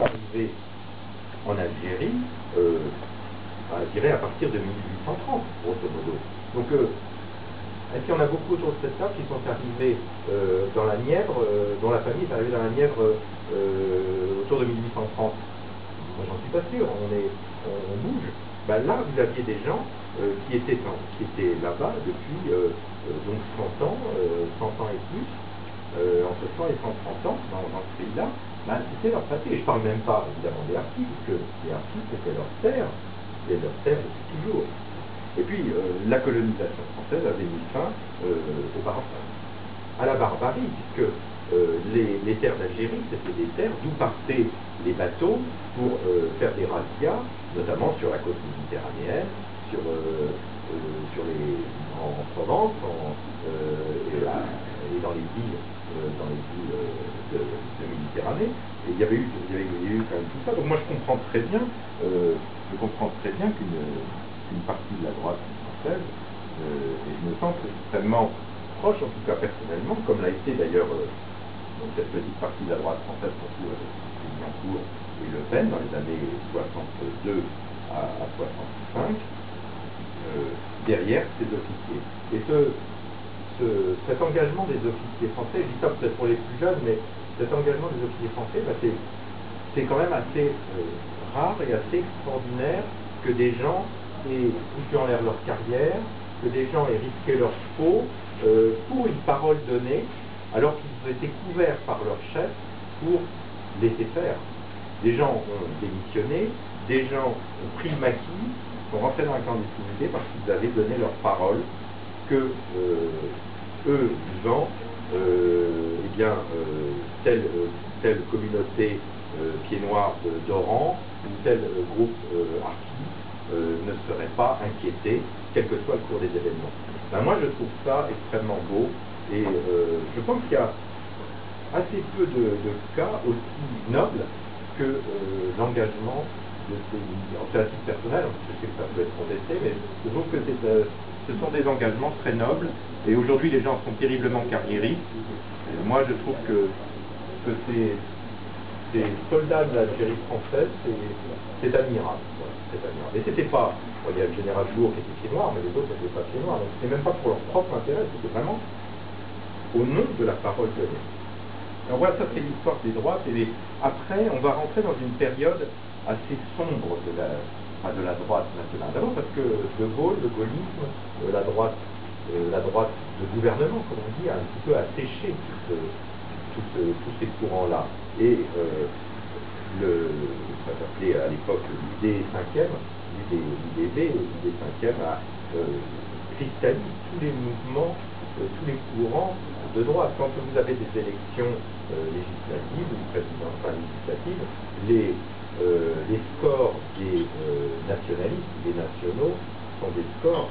arrivés en Algérie, je dirais à partir de 1830, grosso modo. Donc, et puis on a beaucoup autour de cette table qui sont arrivés dans la Nièvre, dont la famille est arrivée dans la Nièvre autour de 1830. Moi, j'en suis pas sûr, on bouge. Ben là, vous aviez des gens qui étaient là-bas depuis donc 100 ans, 100 ans et plus, entre 100 et 130 ans dans ce pays-là. Ben, c'était leur patrie. Et je ne parle même pas évidemment des Harkis, puisque les Harkis c'était leur terre, depuis toujours. Et puis la colonisation française avait mis fin à la barbarie, puisque les terres d'Algérie, c'était des terres d'où partaient les bateaux pour faire des razzias, notamment sur la côte méditerranéenne, en Provence, et dans les villes, de Méditerranée. Et il y avait eu quand même tout ça. Donc moi je comprends très bien qu'une partie de la droite française, et je me sens extrêmement proche, en tout cas personnellement, comme l'a été d'ailleurs cette petite partie de la droite française, surtout avec Clignancourt et Le Pen dans les années 62 à 65, derrière ces officiers. Et cet engagement des officiers français, je dis ça peut-être pour les plus jeunes, mais cet engagement des officiers français, bah, c'est quand même assez rare et assez extraordinaire que des gens aient foutu en l'air leur carrière, que des gens aient risqué leur peau pour une parole donnée, alors qu'ils étaient couverts par leur chef pour laisser faire. Des gens ont démissionné, des gens ont pris le maquis, sont rentrés dans la clandestinité parce qu'ils avaient donné leur parole que eux, vivants, eh bien, telle communauté pied noir d'Oran ou tel groupe Harki ne serait pas inquiété, quel que soit le cours des événements. Ben, moi, je trouve ça extrêmement beau et je pense qu'il y a assez peu de cas aussi nobles que l'engagement de ces militants. C'est à titre personnel, je sais que ça peut être contesté, mais je trouve que ce sont des engagements très nobles et aujourd'hui les gens sont terriblement carriéristes. Et moi, je trouve que ces soldats de l'Algérie française, c'est admirable. Voilà, c'est admirable. Et c'était pas, il y a le général Jour qui était pied noir, mais les autres n'étaient pas pied noir. Donc c'était même pas pour leur propre intérêt, c'était vraiment au nom de la parole donnée. Alors voilà, ça c'est l'histoire des droites. Et après, on va rentrer dans une période assez sombre de la droite nationale. D'abord parce que De Gaulle, le gaullisme, la droite de gouvernement, comme on dit, a un petit peu asséché tous ces courants-là. Et ça s'appelait à l'époque l'idée 5e, l'idée 5e a cristallise tous les mouvements, tous les courants de droite. Quand vous avez des élections législatives ou législatives, les scores des nationalistes, des nationaux, sont des scores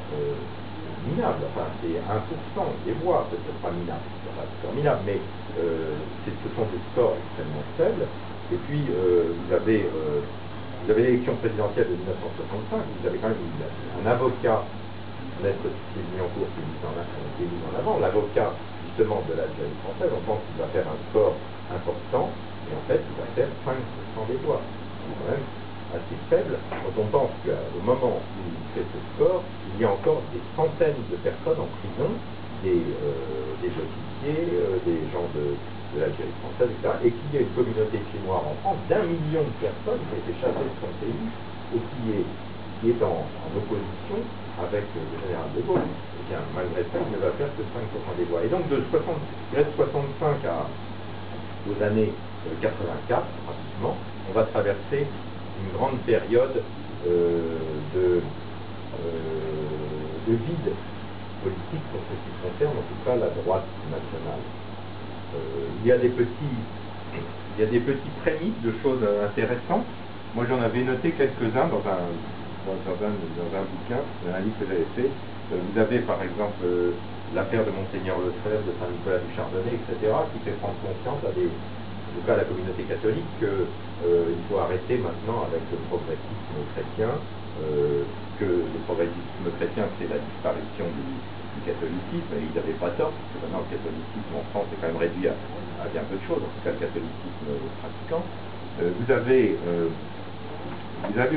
minables. Enfin, c'est 1% des voix, peut-être pas minable, c'est pas un score minable, mais ce sont des scores extrêmement faibles. Et puis, vous avez l'élection présidentielle de 1965, vous avez quand même un avocat, Maître Clignancourt, qui est mis en avant, l'avocat justement de l'Algérie française. On pense qu'il va faire un score important, et en fait, il va faire 5% des voix. C'est quand même assez faible quand on pense qu'au moment où il fait ce score, il y a encore des centaines de personnes en prison, des officiers, des gens de l'Algérie française, etc., et qu'il y a une communauté chinoise en France d'1 million de personnes qui ont été chassées de son pays et qui est en opposition avec le général de Gaulle. Et bien, malgré ça, il ne va faire que 5% des voix. Et donc, de 65 aux années 84, pratiquement, on va traverser une grande période de vide politique pour ce qui concerne en tout cas la droite nationale. Il y a des petits prémices de choses intéressantes. Moi j'en avais noté quelques-uns dans un bouquin, un livre que j'avais fait. Vous avez par exemple l'affaire de Monseigneur Lefebvre, de Saint-Nicolas du Chardonnay, etc., qui fait prendre conscience en tout cas à la communauté catholique, qu'il faut arrêter maintenant avec le progressisme chrétien, que le progressisme chrétien c'est la disparition du catholicisme, et ils n'avaient pas tort, parce que maintenant le catholicisme en France est quand même réduit à bien peu de choses, en tout cas le catholicisme pratiquant, vous avez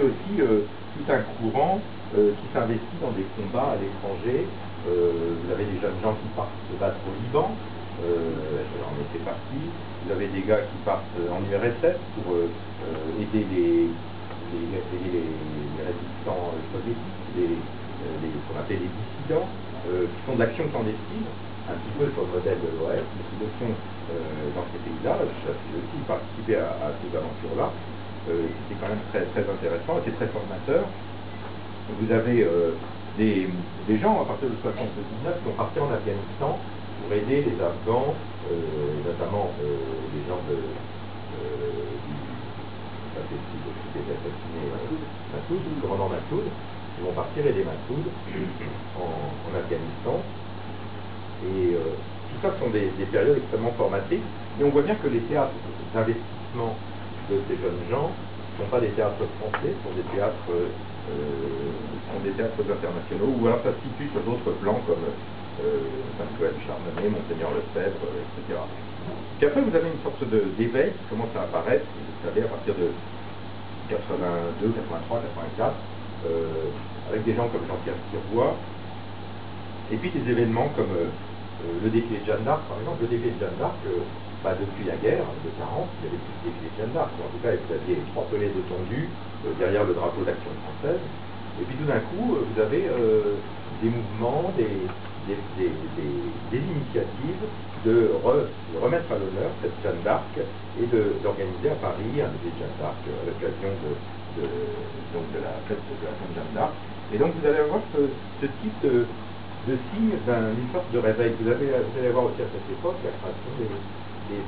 aussi tout un courant qui s'investit dans des combats à l'étranger. Vous avez des jeunes gens qui partent se battre au Liban, j'en ai fait partie. Vous avez des gars qui partent en URSS pour aider les résistants soviétiques, qu'on appelle les dissidents, qui font de l'action clandestine, un petit peu sur le modèle de l'OS, mais qui le font dans ces pays-là. J'ai aussi participé à ces aventures-là. C'était quand même très, très intéressant, c'était très formateur. Vous avez des gens, à partir de 1979, qui ont parti en Afghanistan pour aider les Afghans, notamment les gens qui étaient assassinés, Massoud, le commandant Massoud, qui vont partir aider Massoud en Afghanistan. Et tout ça sont des périodes extrêmement formatrices. Et on voit bien que les théâtres d'investissement de ces jeunes gens ne sont pas des théâtres français, ce sont des théâtres internationaux, ou alors ça se situe sur d'autres plans comme Saint-Claude Charmenay, Monseigneur Lefebvre, etc. Puis après, vous avez une sorte d'éveil qui commence à apparaître, vous savez, à partir de 82, 83, 84, avec des gens comme Jean-Pierre Thirois, et puis des événements comme le défilé de Jeanne d'Arc, par exemple. Le défilé de Jeanne d'Arc, depuis la guerre de 40, il y avait plus de défilé de Jeanne d'Arc. En tout cas, vous aviez 3 pelés étendues derrière le drapeau d'Action française. Et puis tout d'un coup, vous avez des mouvements, des initiatives de remettre à l'honneur cette Jeanne d'Arc et d'organiser à Paris un défilé de Jeanne d'Arc à l'occasion de la fête de la Sainte-Jeanne d'Arc. Et donc vous allez avoir ce type de signe d'une sorte de réveil. Vous allez avoir aussi à cette époque la création des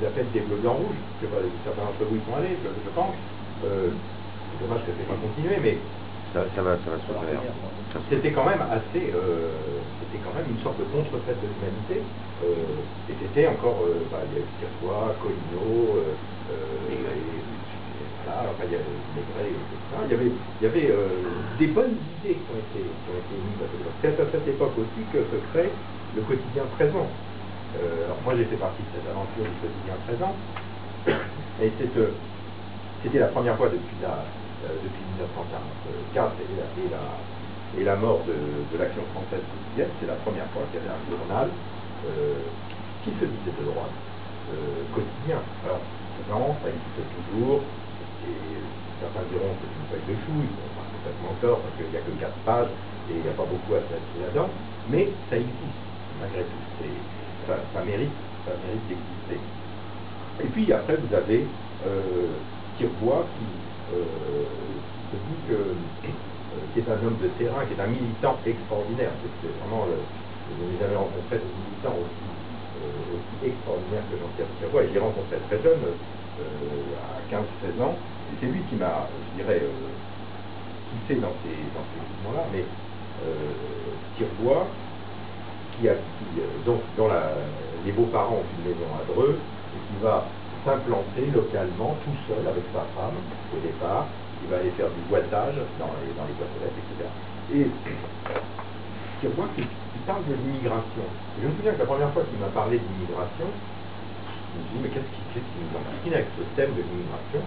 appels des Bleus Blancs Rouges. Je sais pas, certains d'entre vous y sont allés, je pense. C'est dommage que ça n'ait pas continué, mais ça va se faire. C'était quand même c'était quand même une sorte de contre-fête de l'humanité. Et c'était encore, il y avait Thirois, Collineau, voilà, enfin, il y avait Maigret, etc. Il y avait des bonnes idées qui ont été mises à cette époque. C'est à cette époque aussi que se crée le quotidien présent. Alors moi j'ai fait partie de cette aventure du quotidien présent, et c'était la première fois depuis 1944 et la mort de l'Action française quotidienne, c'est la première fois qu'il y avait un journal qui se disait de droite, quotidien. Alors, non, ça existe toujours, et certains diront que c'est une feuille de chou, ils sont pas complètement tort, parce qu'il n'y a que 4 pages, et il n'y a pas beaucoup à se mettre là-dedans, mais ça existe, malgré tout. Ça mérite d'exister. Et puis après, vous avez Thirois qui se dit qui est un homme de terrain, qui est un militant extraordinaire. C'est vraiment, je n'ai jamais rencontré de militant aussi extraordinaire que Jean-Pierre Thirois, et je l'ai rencontré très jeune, à 15-16 ans, et c'est lui qui m'a, je dirais, poussé dans ces mouvements-là, mais Thirois, dont les beaux-parents ont une maison à Dreux, et qui va s'implanter localement, tout seul, avec sa femme, au départ. Il va aller faire du boitage dans les boîtes aux lettres, etc. Et Thirois qui parle de l'immigration. Je me souviens que la première fois qu'il m'a parlé d'immigration, je me suis dit, mais qu'est-ce qui nous enquiquine avec ce thème de l'immigration?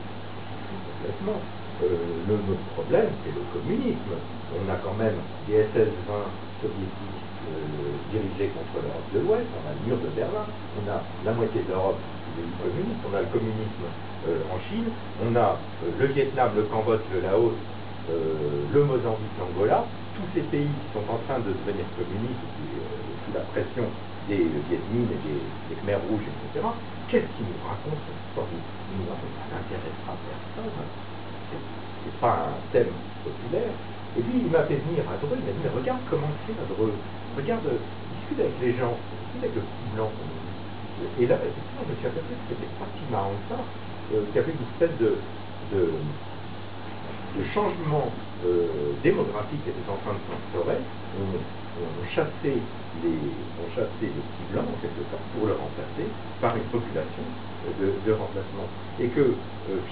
Complètement. Le problème, c'est le communisme. On a quand même des SS-20 soviétiques dirigés contre l'Europe de l'Ouest, on a le mur de Berlin, on a la moitié de l'Europe qui est communiste, on a le communisme en Chine, on a le Vietnam, le Cambodge, le Laos, le Mozambique, l'Angola, tous ces pays qui sont en train de devenir communistes sous la pression des Viet Minh et des Khmers rouges, etc. Qu'est-ce qu'ils nous racontent cette histoire? Ils nous racontent, ça n'intéressera personne. C'est pas un thème populaire. Et puis il m'a fait venir à Dreux, il m'a dit, mais regarde comment c'est à Dreux. Regarde, discute avec les gens, discute avec le petit blanc. Et là, effectivement, je me suis aperçu que c'était pas si marrant que ça, qu'il y avait une espèce de changement démographique qui était en train de s'instaurer. On chassait les petits blancs, en quelque sorte, pour le remplacer par une population de remplacement. Et que,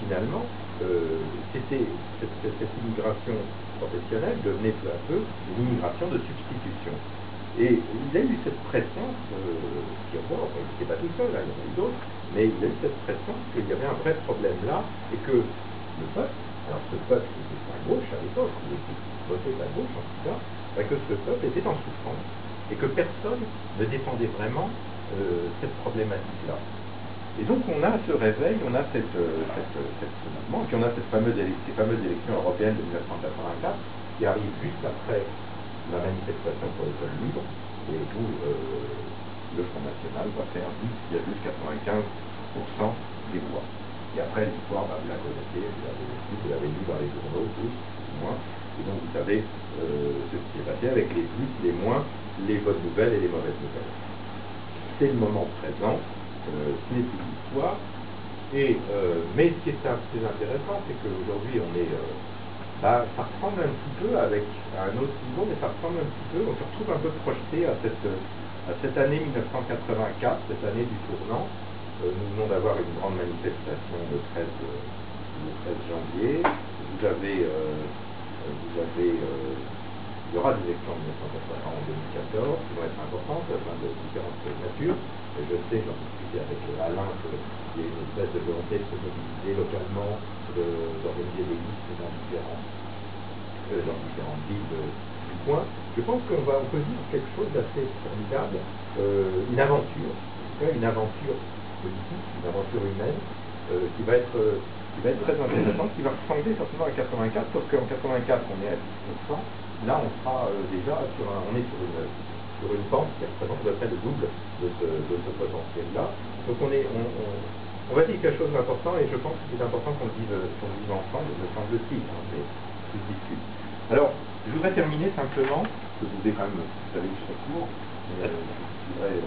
finalement, cette immigration professionnelle devenait peu à peu une immigration de substitution. Et il a eu cette pression, qui n'était pas tout seul, hein, il y en a eu d'autres, mais il a eu cette pression qu'il y avait un vrai problème là, et que le peuple, alors ce peuple qui était à gauche à l'époque, ou qui votait à gauche en tout cas, que ce peuple était en souffrance, et que personne ne défendait vraiment cette problématique-là. Et donc on a ce réveil, on a ce mouvement, et puis on a ces fameuses élections européennes de 1984 qui arrivent juste après la manifestation pour l'école libre, et où le Front National va faire 10,95% des voix. Et après l'histoire, vous la connaissez, vous l'avez lu dans les journaux, tous, moins, et donc vous savez ce qui s'est passé avec les plus, les moins, les bonnes nouvelles et les mauvaises nouvelles. C'est le moment présent. Ce n'est plus l'histoire, mais ce qui est assez intéressant, c'est qu'aujourd'hui on est, ça ressemble un petit peu à un autre niveau, mais ça ressemble un petit peu, on se retrouve un peu projeté à cette année 1984, cette année du tournant. Nous venons d'avoir une grande manifestation le 13 janvier, il y aura des élections en 1980 en 2014 qui vont être importantes, de différentes natures. Et je sais, j'en discutais avec Alain, qu'il y a une espèce de volonté de se mobiliser localement, d'organiser des listes dans différentes villes du coin. Je pense qu'on peut vivre quelque chose d'assez formidable, une aventure politique, une aventure humaine, qui va être très intéressante, qui va ressembler certainement à 84, sauf qu'en 84 on est à 10%, là on sera déjà sur une pente qui représente à peu près le double de ce potentiel-là. Donc on va dire quelque chose d'important, et je pense qu'il est important qu'on le vive ensemble, me semble-t-il, hein, mais je discute. Alors, je voudrais terminer simplement, que vous devez quand même, vous savez que je serai court, mais je voudrais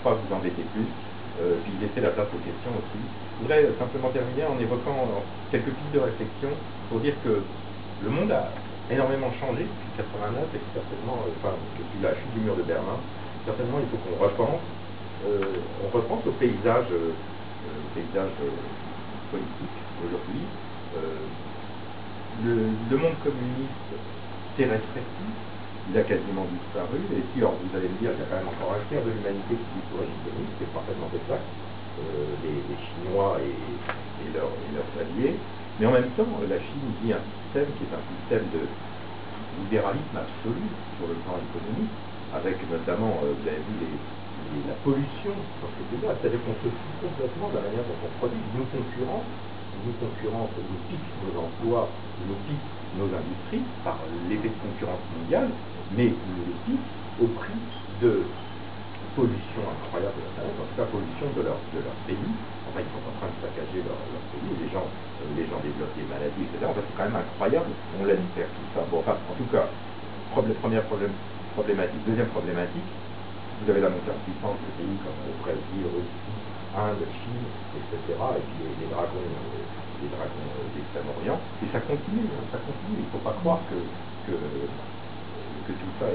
pas vous embêter plus, puis laisser la place aux questions aussi. Je voudrais simplement terminer en évoquant quelques pistes de réflexion pour dire que le monde a énormément changé depuis 89 et certainement, depuis la chute du mur de Berlin. Certainement, il faut qu'on repense au paysage politique aujourd'hui. Le monde communiste s'est rétréci, il a quasiment disparu, et puis alors, vous allez me dire, il y a quand même encore un tiers de l'humanité qui vit sous régime communiste, c'est parfaitement exact, les Chinois et leurs alliés, mais en même temps, la Chine vit un système qui est un système de libéralisme absolu sur le plan économique, avec notamment, vous avez vu la pollution dans ces pays-là, c'est-à-dire qu'on se fout complètement de la manière dont on produit. Nos concurrents nous piquent nos emplois, nous piquent nos industries par l'effet de concurrence mondiale, mais nous les piquent au prix de pollution incroyable de la planète, en tout cas pollution de leur pays. Enfin, ils sont en train de saccager leur pays, les gens développent des maladies, etc. Enfin, c'est quand même incroyable, on laisse faire tout ça. Bon, enfin, en tout cas, première problématique. Deuxième problématique, vous avez la montée en puissance de pays comme le Brésil, Russie, Inde, Chine, etc. Et puis les dragons d'Extrême-Orient. Et ça continue, il ne faut pas croire que tout ça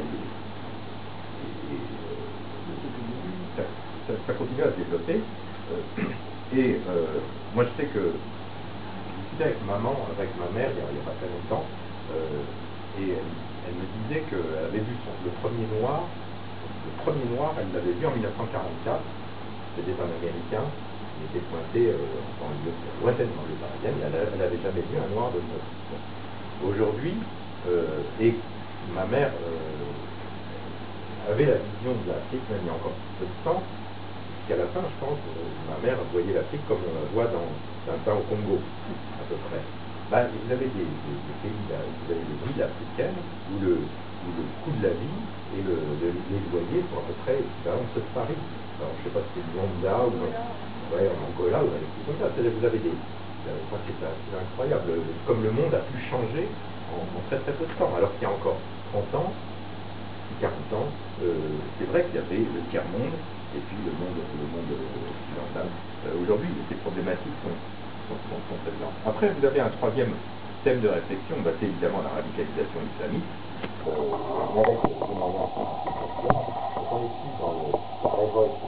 ça continue à se développer. Moi je sais que je discutais avec ma mère il n'y a pas très longtemps, et elle me disait qu'elle avait vu le premier noir, elle l'avait vu en 1944, c'était un Américain, il était pointé dans le lointaine banlieue parisienne, et elle n'avait jamais vu un noir de neuf. Aujourd'hui, et ma mère avait la vision de l'Afrique, même il y a encore peu de temps, jusqu'à la fin, je pense, ma mère voyait l'Afrique comme on la voit dans Tintin au Congo, à peu près. Vous avez des pays, vous avez des villes africaines où le coût de la vie et les loyers sont à peu près équivalents à ceux de Paris. Alors, je ne sais pas si c'est du Rwanda ou en Angola ou dans les pays comme ça. C'est-à-dire que vous avez c'est incroyable, comme le monde a pu changer en très très peu de temps, alors qu'il y a encore 30 ans, 40 ans, c'est vrai qu'il y avait le tiers-monde et puis le monde occidental. Aujourd'hui, ces problématiques sont présentes. Après, vous avez un troisième thème de réflexion, c'est évidemment la radicalisation islamiste. On est plus dans la révolte